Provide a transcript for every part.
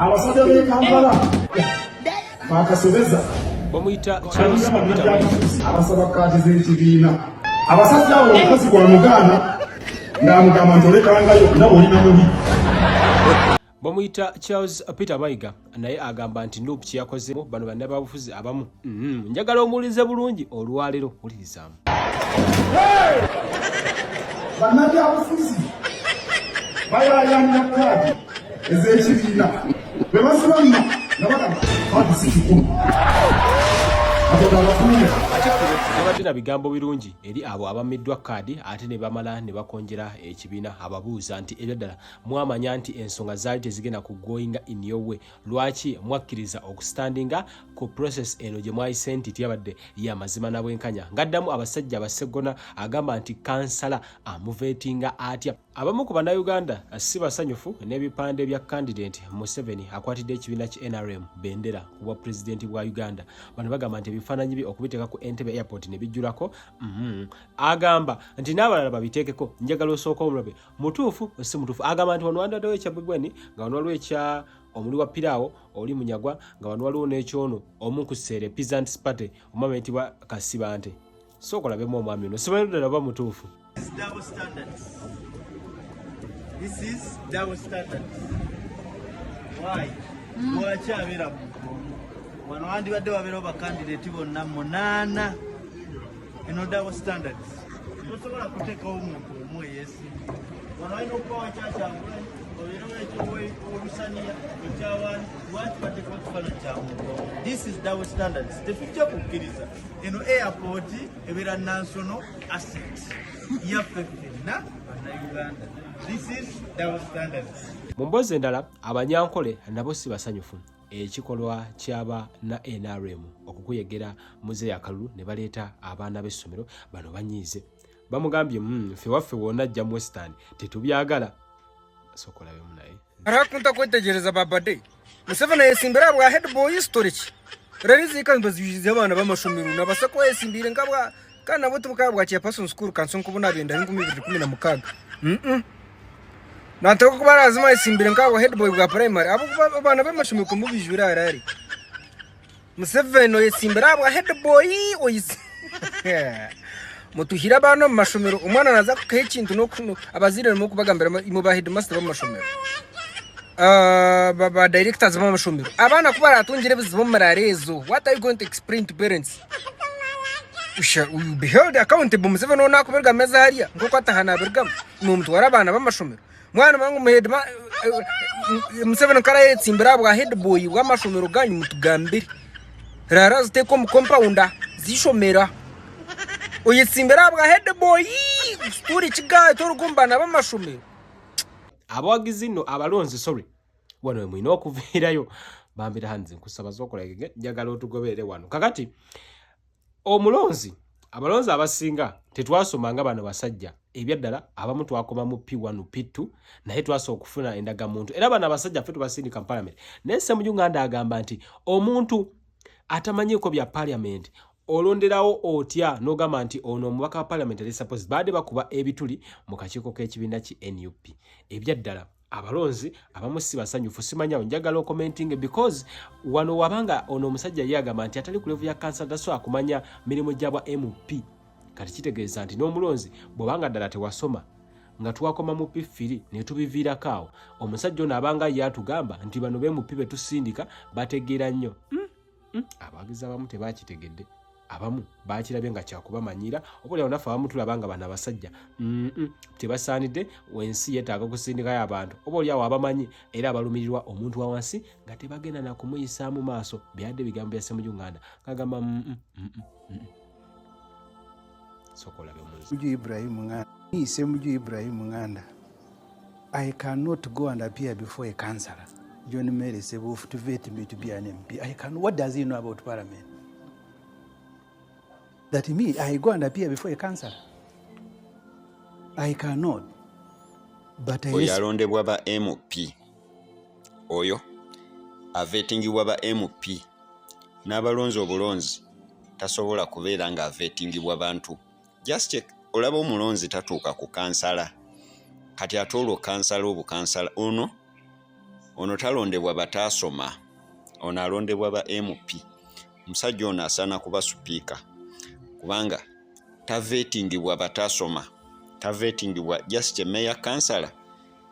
abasajja b'e Kampala bakasobeza bamuyita Charles abasaba kaati z'ekibiina abasajja abo omukozi gwa mugaana n'amugamba nti olekangayo nabo olina mubi. bamuyita Charles Peter Mayiga naye agamba nti Nuupu kye yakozemu bano bannababufuzi abamu njagala omuwulize bulungi olwaleero wulirizaamu. Bannabyabufuzi bayaayaanira kaadi ez'ekibiina bwe basibamma nabagamba kaadi si kikulu. Abadde na bigambo birungi eri abo abamiddwa kaadi ate ne bamala ne bakonjera ekibiina ababuuza nti ebyaddala mwamanya nti ensonga zaali tezigenda ku going in your way, lwaki mwakkiriza okustandinga ku process eno gye mwayise nti tyabadde y'amazima n'abwenkanya. Ngaddamu abasajja abaseggona agamba nti kansala amuveetinga atya. Abamu ku bannayuganda si basanyufu n'ebipande bya candidate Museveni akwatidde ekibiina ki NRM bendera ku bwa pulezidenti bwa Uganda. Bano bagamba nti ebifaananyi bye okubiteeka ku Entebbe airport ne bijjulako. Agamba nti n'abalala babiteekeko, njagala osooka omulabe mutuufu si mutuufu. Agamba nti wano wandaddewo ekya Bigweni nga wano waliwo ekya omuli wa Piraawo oli Munyagwa nga wano waliwo n'ekyono omu ku Sseere Peasants Party omwami ayitibwa Kasibante. Sooka olabemu omwami ono simanyi ddala oba mutuufu. This is double standards. Why? Mwachi abira wano wandi badde wabera ba candidate bonna munana. Eno double standards. Tosobola kuteka omuntu omwe yesi. Wano ayina okubawa kyakyangu olero ekyowe olusaniya ekyawani lwaki bateka okufana kyamuntu. This is double standards. Tefujja kukkiriza eno airport ebera national asset yaffe ffenna Bannayuganda. This is double standards. Mu mboozi endala Abanyankore nabo si basanyufu ekikolwa kyaba na NRM okukuyegera muzeeyi akalulu ne baleeta abaana b'essomero bano banyiize. Bamugambye ffe waffe wonna ajja mu Western tetubyagala. Sokolabe munaye. Arakunta kwetegereza Babade. Museveni yesimbira bwa head boy storage. Rarizi kan baziyize abana b'amashomero nabasako yesimbire ngabwa kana bote bukabwa cya person school kanson kubona benda 2016. Natoko kubara azima isimbire ngabo head boy bwa primary abo abana b'amashomero ko mubijura arari. Museveni yesimbira bwa head boy oyise. Mutuhira bano mashomero umwana naza kukahe kintu no abazire mu kubagambira mu ba headmaster b'amashomero. Baba directors b'amashomero abana kubara atungire bizibo mararezo. What are you going to explain to parents? You will be held accountable. Museveni ona kuberga meza hariya ngoko atahana berga mu mutwara abana b'amashomero. Mwana mangu muhedma Museveni kara yetsimbira bwa head boy w'amashomero ganyu mutugambire. Rara ziteko mu compounda zishomera. Oyetsimbira bwa head boy story kigaye torugumbana b'amashomero. Abawagizi no abalonzi sorry. Wano mwine okuviirayo bambira hanze nkusaba zokola njagala otugobere wano. Kakati omulonzi abalonzi abasinga tetwasomanga bano basajja ebyaddala abamu twakoma mu P1 P2 naye twasooka okufuna endagamuntu era bano abasajja ffe tubasindika parliament. Nese mu Uganda agamba nti omuntu atamanyiiko bya parliament olonderawo otya n'ogamba nti ono omubaka wa parliament ali suppose baade bakuba ebituli mu kakiiko k'ekibiina ki NUP. Ebyaddala abalonzi abamu si basanyufu simanyawo njagala okomenting because wano wabanga ono omusajja yagamba nti atali ku level ya council daso akumanya mirimu gyabwa MP. Kati kitegeeza nti n'omulonzi bw'obanga ddala tewasoma nga twakoma mu P3 ne tubiviirako awo omusajja ono abanga yatugamba nti bano b'MP betusindika bategeera nnyo. Abagizi abamu tebakitegedde. Abamu bakirabye nga kyakubamanyira oboolyawo naffe abamu tulabanga bano abasajja tebasaanidde Ensi yeetaaga kusindikayo abantu oboolyawo abamanyi era abalumirirwa omuntu wa wansi nga tebagenda na kumuyisaamu maaso byadde bigambo bya Ssemu Uganda kagamba sokolabe Muju Ibrahim Nganda. Me Ssemu Ibrahim Nganda. I cannot go and appear before a councillor. John Mary said, to vet me to be an MP. I can. What does he know about parliament? That me, I go and appear before a councillor. I cannot. But I oyalondebwa ba MP. Oyo avetingibwa ba MP. N'abalonzi obulonzi tasobola kubeera nga avetingibwa bantu. Just check. Olaba omulonzi tatuuka ku kansala. Kati ate olwo kansala obukansala ono ono talondebwa bataasoma, ono alondebwa ba MP. Musajja ono asaana kuba supiika kubanga tavetingibwa bataasoma, tavetingibwa just a mayor councillor.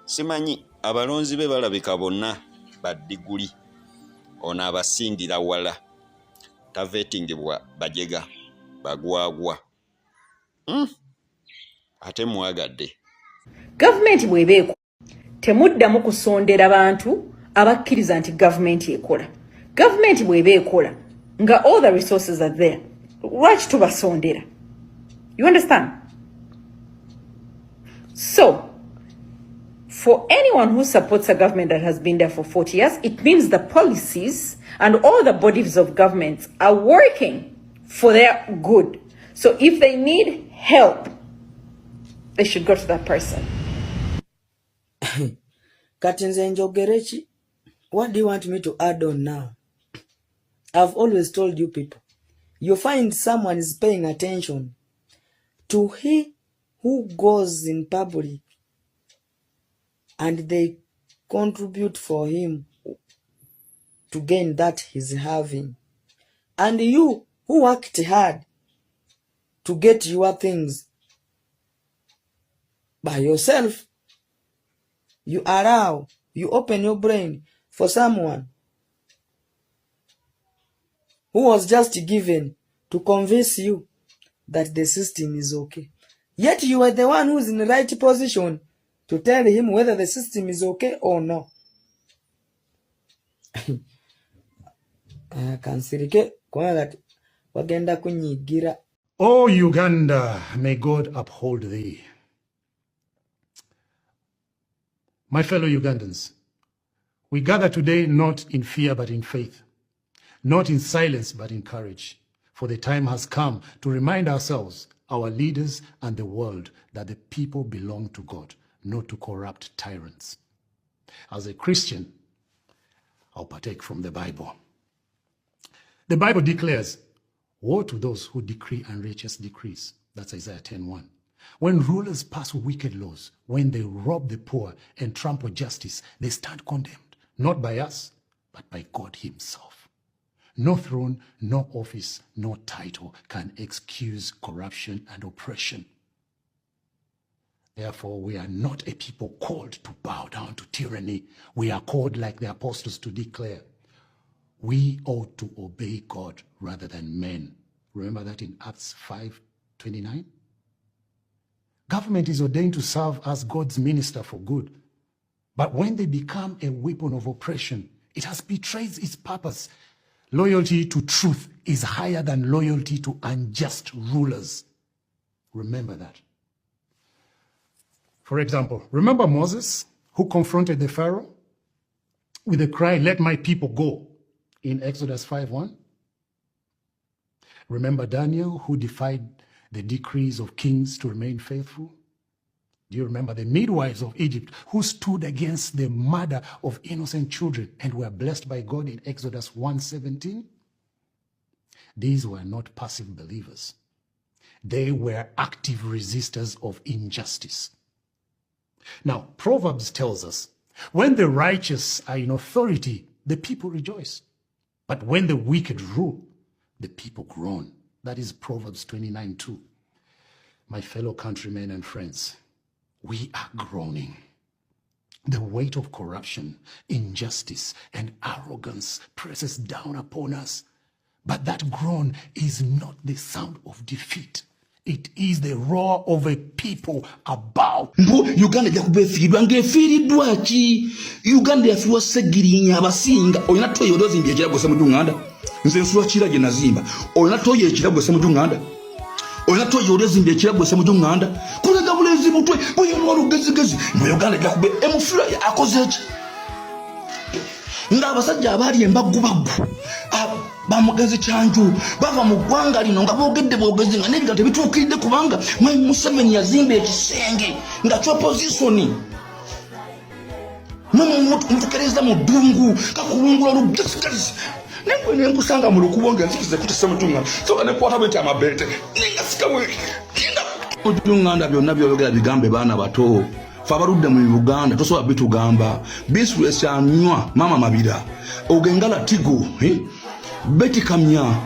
Simanyi abalonzi be balabika bonna baddiguli, ono abasingira wala, tavetingibwa bajega bagwagwa. Ate mwagadde gavumenti bw'ebeeko temuddamu kusondera bantu abakkiriza nti gavumenti ekola. Gavumenti bw'eba ekola nga all the resources are there, lwaki tubasondera? You understand? So for anyone who supports a government that has been there for 40 years, it means the policies and all the bodies of government are working for their good. So if they need help, they should go to that person. Katinze Njogerechi, what do you want me to add on now? I've always told you people, you find someone is paying attention to he who goes in public and they contribute for him to gain that he's having. And you who worked hard to get your things by yourself, you allow, you open your brain for someone who was just given to convince you that the system is okay. Yet you are the one who's in the right position to tell him whether the system is okay or not. Oh, Uganda, may God uphold thee. My fellow Ugandans, we gather today not in fear but in faith, not in silence but in courage, for the time has come to remind ourselves, our leaders and the world, that the people belong to God, not to corrupt tyrants. As a Christian, I'll partake from the Bible. The Bible declares, woe to those who decree unrighteous decrees. That's Isaiah 10:1. When rulers pass wicked laws, when they rob the poor and trample justice, they stand condemned, not by us, but by God himself. No throne, no office, no title can excuse corruption and oppression. Therefore, we are not a people called to bow down to tyranny. We are called, like the apostles, to declare, we ought to obey God rather than men. Remember that in Acts 5:29? Government is ordained to serve as God's minister for good. But when they become a weapon of oppression, it has betrayed its purpose. Loyalty to truth is higher than loyalty to unjust rulers. Remember that. For example, remember Moses, who confronted the Pharaoh with the cry, let my people go, in Exodus 5:1? Remember Daniel, who defied the decrees of kings to remain faithful? Do you remember the midwives of Egypt who stood against the murder of innocent children and were blessed by God in Exodus 1:17? These were not passive believers. They were active resistors of injustice. Now, Proverbs tells us, when the righteous are in authority, the people rejoice. But when the wicked rule, the people groan. That is Proverbs 29:2. My fellow countrymen and friends, we are groaning. The weight of corruption, injustice, and arrogance presses down upon us. But that groan is not the sound of defeat. It is the roar of a people about. Uganda yakubefirwa ngefiridwa ki? Uganda yafiwa segirinya abasinga. Oyina toyo yodozi mbye gose mu Uganda. Nze nsuwa kirage nazimba. Oyina toyo ekiragwe se mu Uganda. Oyina toyo yodozi mbye kiragwe se mu Uganda. Kulega bulezi mutwe boyo olugezigezi. Mu Uganda yakube emufira akoze ki? Ngabasajja abali embagubagu. Bamugazi chanju bava mu gwanga lino nga bogedde bogezi nga nebiga tebituukidde kubanga Mwai Museveni yazimba ekisenge nga kyo positioni mutukereza mu ddungu kakulungula olugezigezi nemwe nenkusanga mu lukubo ng'enzikize kutesa mutunga so nekwata bwete amabete ningasika bwe Uganda byonna byogera bigambe baana bato Fabarudde mu Uganda tosobola bitugamba bisu esyanywa mama mabira ogengala tigo beti kamya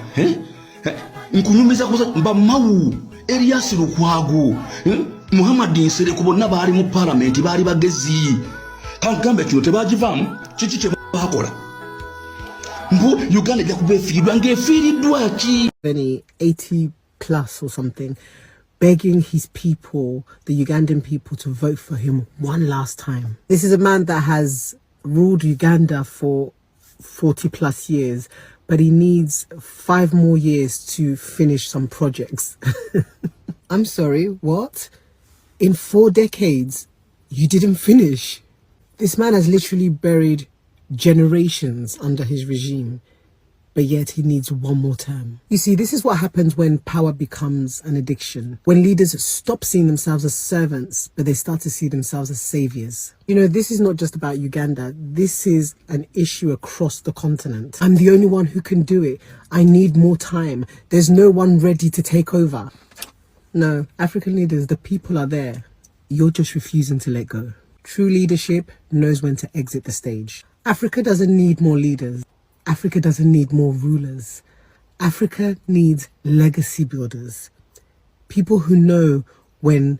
nkunyumiza kuza mba mawu Elias Lukwago Muhammad Nsere kubonna baali mu parliament baali bagezi kangambe kino tebagivamu kiki kye bakola mbu Uganda jakubefiridwa ngefiridwa ki 80 plus or something, begging his people, the Ugandan people, to vote for him one last time. This is a man that has ruled Uganda for 40 plus years, but he needs 5 more years to finish some projects. I'm sorry, what? In 4 decades, you didn't finish? This man has literally buried generations under his regime, but yet he needs 1 more term. You see, this is what happens when power becomes an addiction. When leaders stop seeing themselves as servants, but they start to see themselves as saviors. You know, this is not just about Uganda. This is an issue across the continent. I'm the only one who can do it. I need more time. There's no one ready to take over. No, African leaders, the people are there. You're just refusing to let go. True leadership knows when to exit the stage. Africa doesn't need more leaders. Africa doesn't need more rulers. Africa needs legacy builders. People who know when